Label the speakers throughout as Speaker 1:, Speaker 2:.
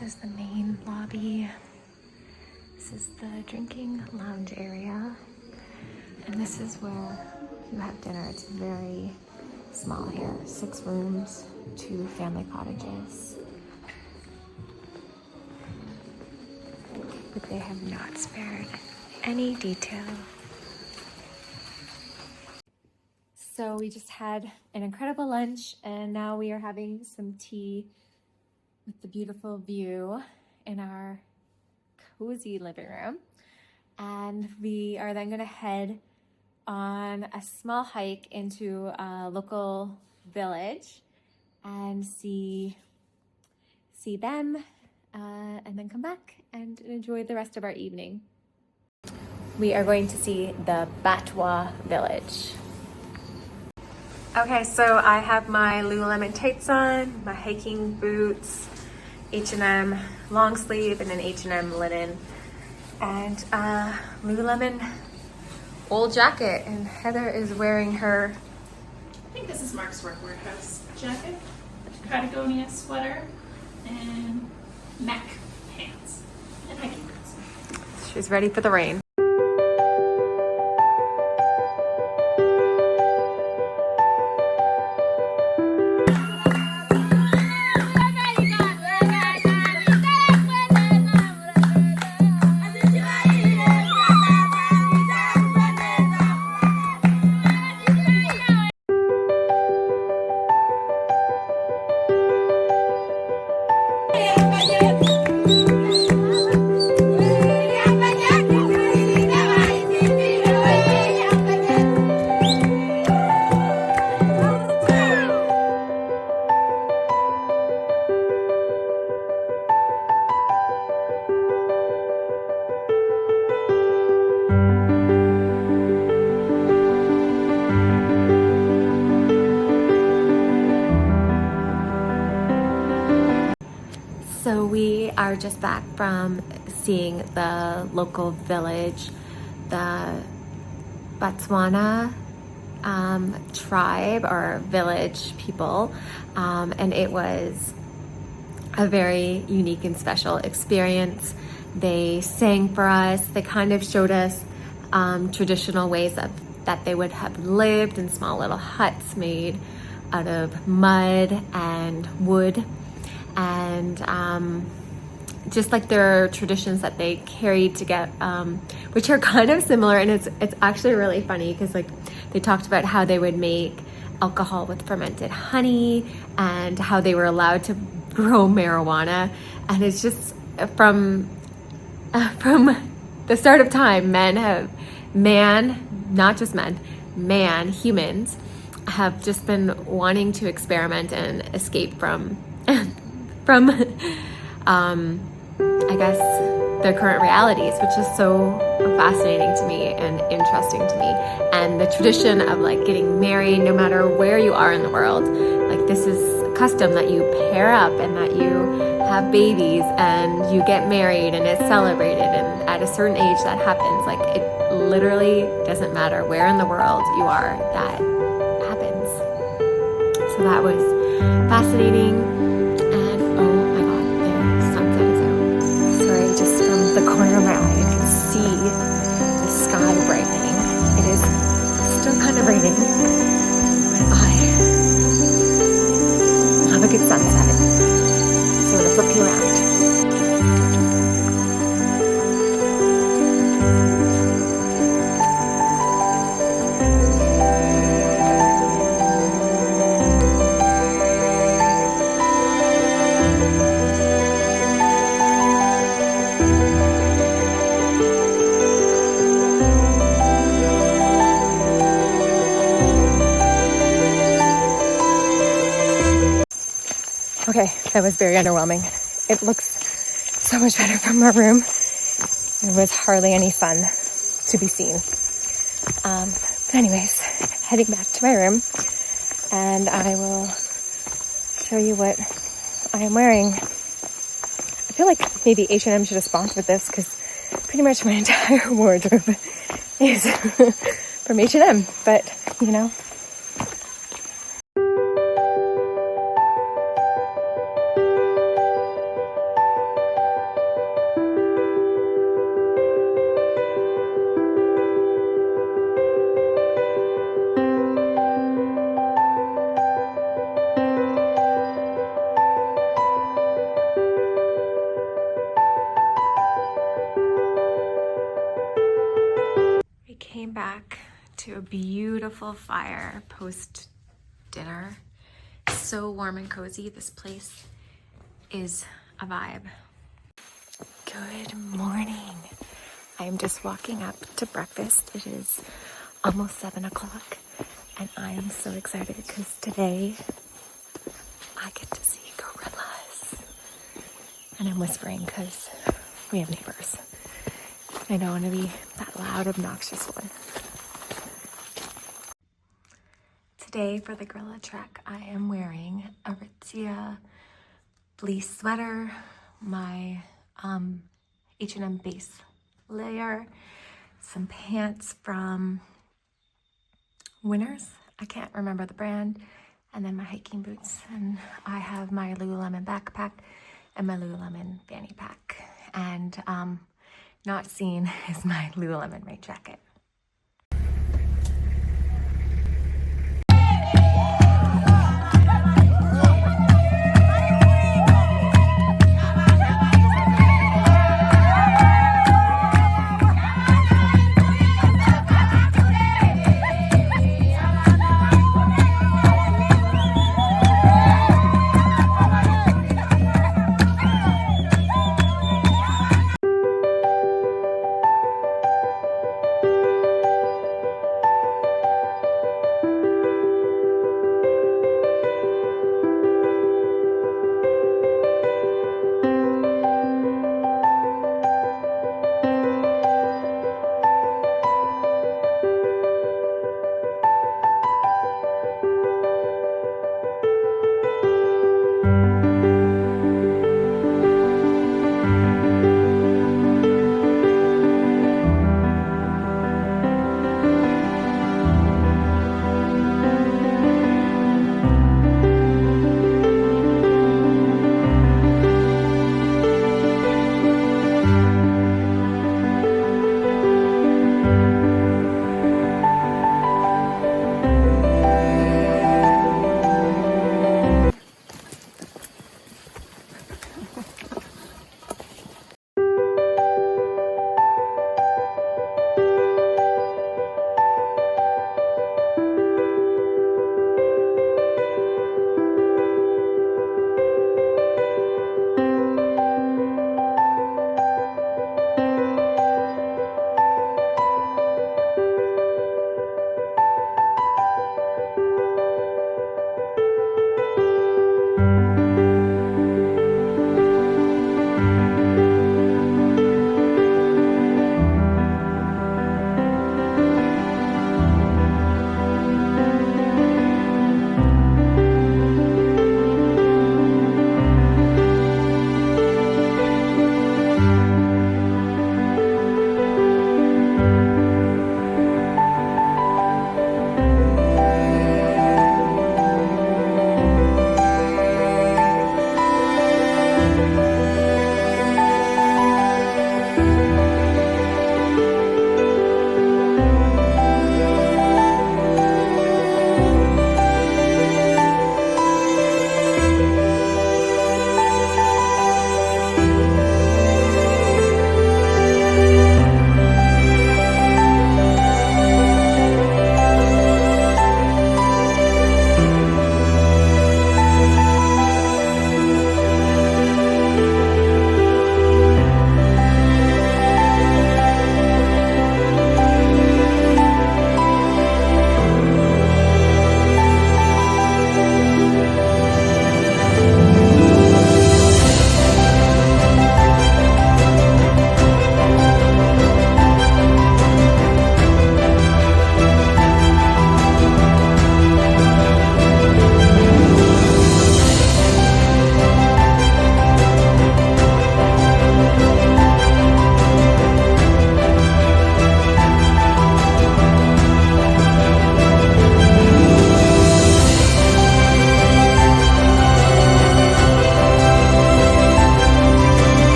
Speaker 1: This is the main lobby. This is the drinking lounge area. And this is where you have dinner. It's very small here. 6 rooms, 2 family cottages. But they have not spared any detail. So we just had an incredible lunch and now we are having some tea with the beautiful view in our cozy living room. And we are then gonna head on a small hike into a local village and see them and then come back and enjoy the rest of our evening. We are going to see the Batwa village. Okay, so I have my Lululemon tights on, my hiking boots, H&M long sleeve, and an H&M linen, and Lululemon old jacket. And Heather is wearing her,
Speaker 2: I think this is Mark's Work Warehouse jacket, Patagonia sweater, and Mac pants, and hiking boots.
Speaker 1: she's ready for the rain. So we are just back from seeing the local village, the Botswana tribe or village people, and it was a very unique and special experience. They sang for us. They kind of showed us traditional ways that they would have lived in small little huts made out of mud and wood. And just like their traditions that they carried to get, which are kind of similar, and it's actually really funny because like they talked about how they would make alcohol with fermented honey and how they were allowed to grow marijuana, and it's just from the start of time, humans have just been wanting to experiment and escape from I guess their current realities, which is so fascinating to me and interesting to me. And the tradition of like getting married no matter where you are in the world, like this is a custom that you pair up and that you have babies and you get married and it's celebrated, and at a certain age that happens. Like it literally doesn't matter where in the world you are, that happens. So that was fascinating. The corner of my eye, I can see the sky brightening. It is still kind of raining, but I have a good sunset. So I'm gonna flip you around. Okay, that was very underwhelming. It looks so much better from our room. There was hardly any sun to be seen. But anyways, heading back to my room, and I will show you what I am wearing. I feel like maybe H&M should have sponsored this because pretty much my entire wardrobe is from H&M, but you know. a beautiful fire post dinner. So warm and cozy. This place is a vibe. Good morning. I am just walking up to breakfast. It is almost 7 o'clock and I am so excited because today I get to see gorillas. And I'm whispering because we have neighbors. I don't want to be that loud, obnoxious one. Today for the gorilla trek, I am wearing Aritzia fleece sweater, my H&M base layer, some pants from Winners, I can't remember the brand, and then my hiking boots. And I have my Lululemon backpack and my Lululemon fanny pack. And not seen is my Lululemon rain jacket.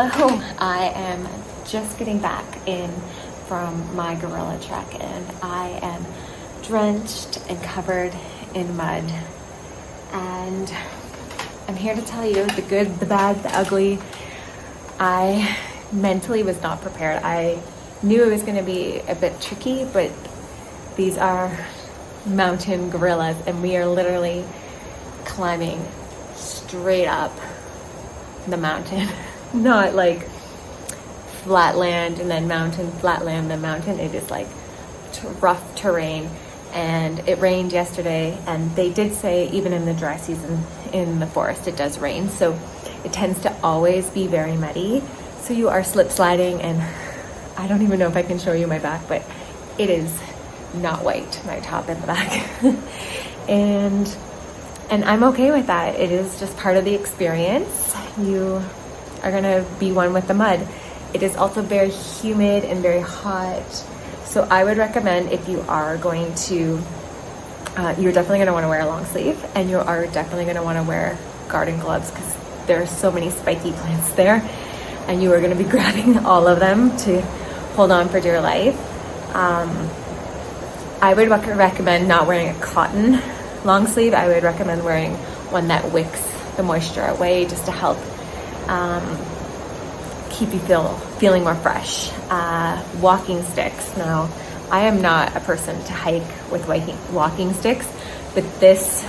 Speaker 1: Hello, I am just getting back in from my gorilla trek and I am drenched and covered in mud, and I'm here to tell you the good, the bad, the ugly. I mentally was not prepared. I knew it was going to be a bit tricky, but these are mountain gorillas and we are literally climbing straight up the mountain. Not like flat land and then mountain, flat land, then mountain. It is like rough terrain, and it rained yesterday, and they did say even in the dry season in the forest it does rain, so it tends to always be very muddy, so you are slip sliding, and I don't even know if I can show you my back, but it is not white, my top and the back. and I'm okay with that. It is just part of the experience. You are gonna be one with the mud. It is also very humid and very hot. So I would recommend, if you are going to, you're definitely gonna wanna wear a long sleeve, and you are definitely gonna wanna wear garden gloves, because there are so many spiky plants there, and you are gonna be grabbing all of them to hold on for dear life. I would recommend not wearing a cotton long sleeve. I would recommend wearing one that wicks the moisture away, just to help keep you feeling more fresh. Walking sticks. Now, I am not a person to hike with walking sticks, but this,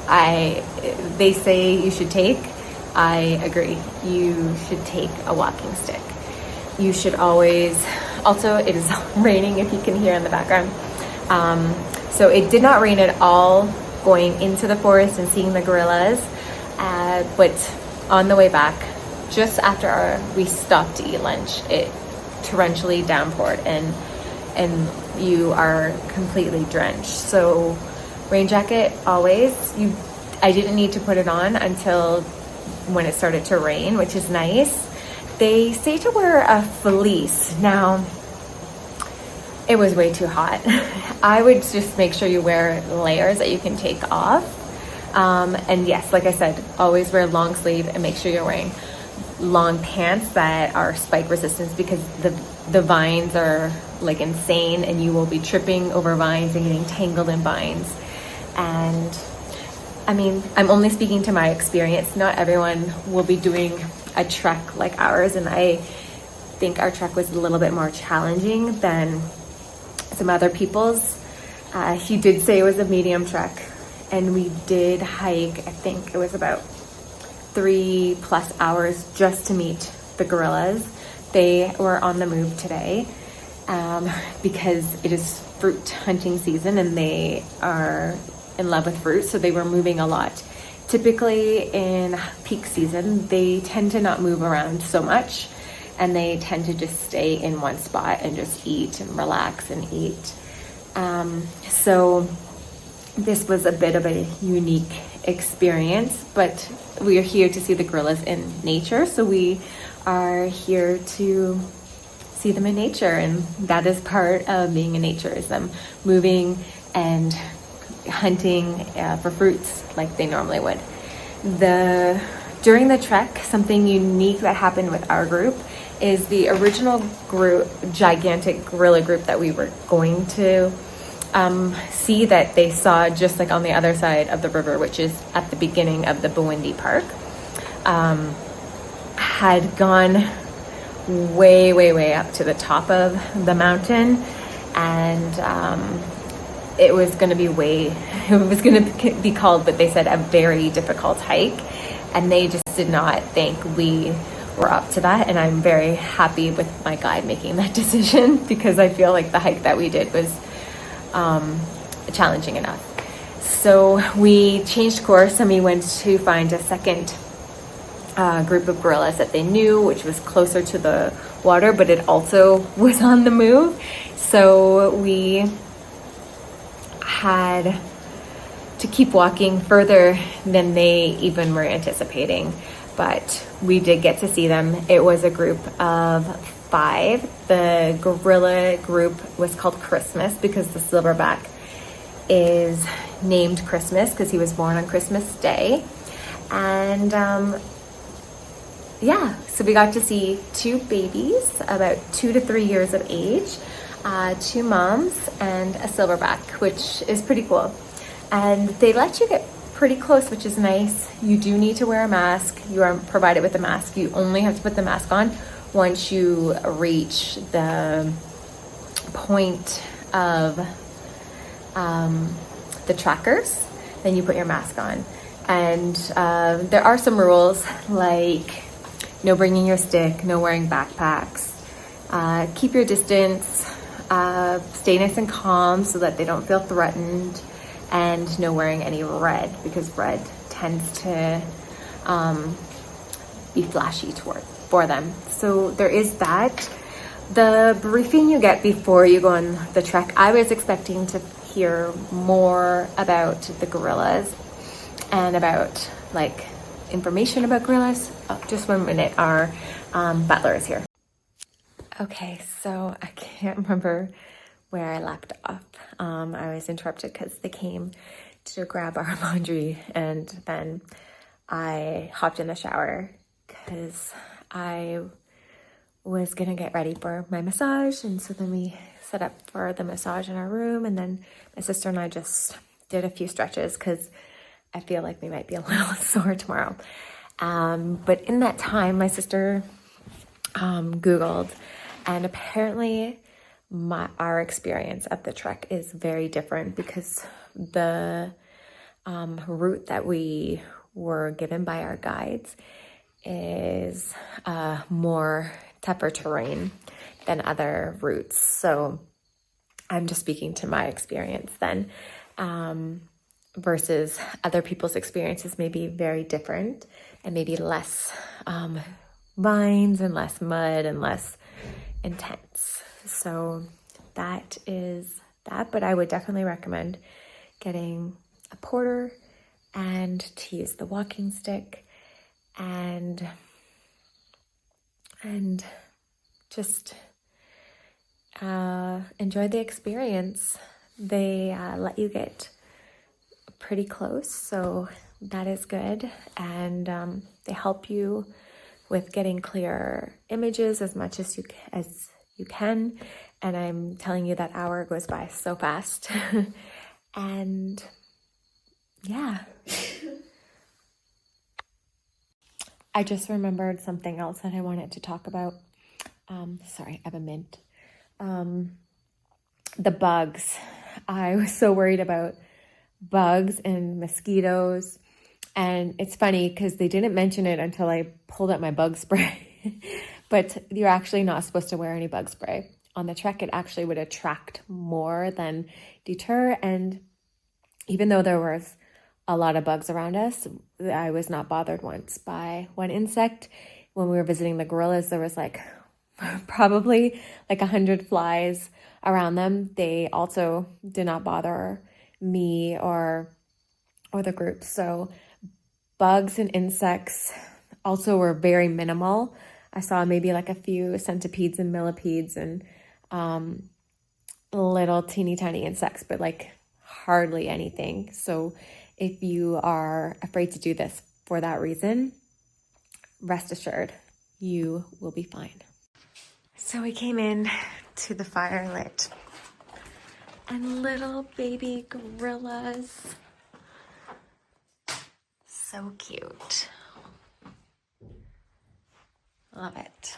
Speaker 1: they say you should take. I agree. You should take a walking stick. You should always, also it is raining if you can hear in the background. So it did not rain at all going into the forest and seeing the gorillas, but on the way back, just after we stopped to eat lunch, it torrentially downpoured, and you are completely drenched. So rain jacket always. I didn't need to put it on until when it started to rain, which is nice. They say to wear a fleece. Now, it was way too hot. I would just make sure you wear layers that you can take off. And yes, like I said, always wear long sleeve, and make sure you're wearing long pants that are spike resistant, because the vines are like insane, and you will be tripping over vines and getting tangled in vines. And I mean, I'm only speaking to my experience. Not everyone will be doing a trek like ours, and I think our trek was a little bit more challenging than some other people's. He did say it was a medium trek, and we did hike, I think it was about 3+ hours just to meet the gorillas. They were on the move today because it is fruit hunting season, and they are in love with fruit, so they were moving a lot. Typically in peak season, they tend to not move around so much, and they tend to just stay in one spot and just eat and relax and eat. So this was a bit of a unique experience, but we are here to see the gorillas in nature, so we are here to see them in nature, and that is part of being in nature, is them moving and hunting for fruits like they normally would. During the trek, something unique that happened with our group is the original group, gigantic gorilla group that we were going to see, that they saw just like on the other side of the river, which is at the beginning of the Bwindi Park, had gone way up to the top of the mountain, and it was going to be called, but they said a very difficult hike, and they just did not think we were up to that. And I'm very happy with my guide making that decision, because I feel like the hike that we did was challenging enough. So we changed course, and we went to find a second group of gorillas that they knew, which was closer to the water, but it also was on the move. So we had to keep walking further than they even were anticipating, but we did get to see them. It was a group of 5. The gorilla group was called Christmas because the silverback is named Christmas because he was born on Christmas Day. And yeah, so we got to see two babies, about 2 to 3 years of age, two moms and a silverback, which is pretty cool. And they let you get pretty close, which is nice. You do need to wear a mask. You are provided with a mask. You only have to put the mask on once you reach the point of the trackers, then you put your mask on. And there are some rules, like no bringing your stick, no wearing backpacks, keep your distance, stay nice and calm so that they don't feel threatened, and no wearing any red, because red tends to be flashy for them. So there is that. The briefing you get before you go on the trek, I was expecting to hear more about the gorillas and about like information about gorillas. Oh, just 1 minute, our butler is here. Okay, so I can't remember where I left off. I was interrupted because they came to grab our laundry, and then I hopped in the shower because I was gonna get ready for my massage. And so then we set up for the massage in our room, and then my sister and I just did a few stretches because I feel like we might be a little sore tomorrow. But in that time, my sister Googled, and apparently our experience at the trek is very different because the route that we were given by our guides is more tougher terrain than other routes. So I'm just speaking to my experience then, versus other people's experiences may be very different, and maybe less vines and less mud and less intense. So that is that, but I would definitely recommend getting a porter and to use the walking stick and just enjoy the experience. They let you get pretty close, so that is good, and they help you with getting clear images as much as you can. And I'm telling you, that hour goes by so fast. And yeah. I just remembered something else that I wanted to talk about. Sorry, I have a mint. The bugs. I was so worried about bugs and mosquitoes. And it's funny because they didn't mention it until I pulled out my bug spray. But you're actually not supposed to wear any bug spray. On the trek, it actually would attract more than deter. And even though there was a lot of bugs around us, I was not bothered once by one insect. When we were visiting the gorillas, there was like probably like 100 flies around them. They also did not bother me or the group. So bugs and insects also were very minimal. I saw maybe like a few centipedes and millipedes and little teeny tiny insects, but like hardly anything. So if you are afraid to do this for that reason, rest assured, you will be fine. So we came in to the firelit, and little baby gorillas. So cute. Love it.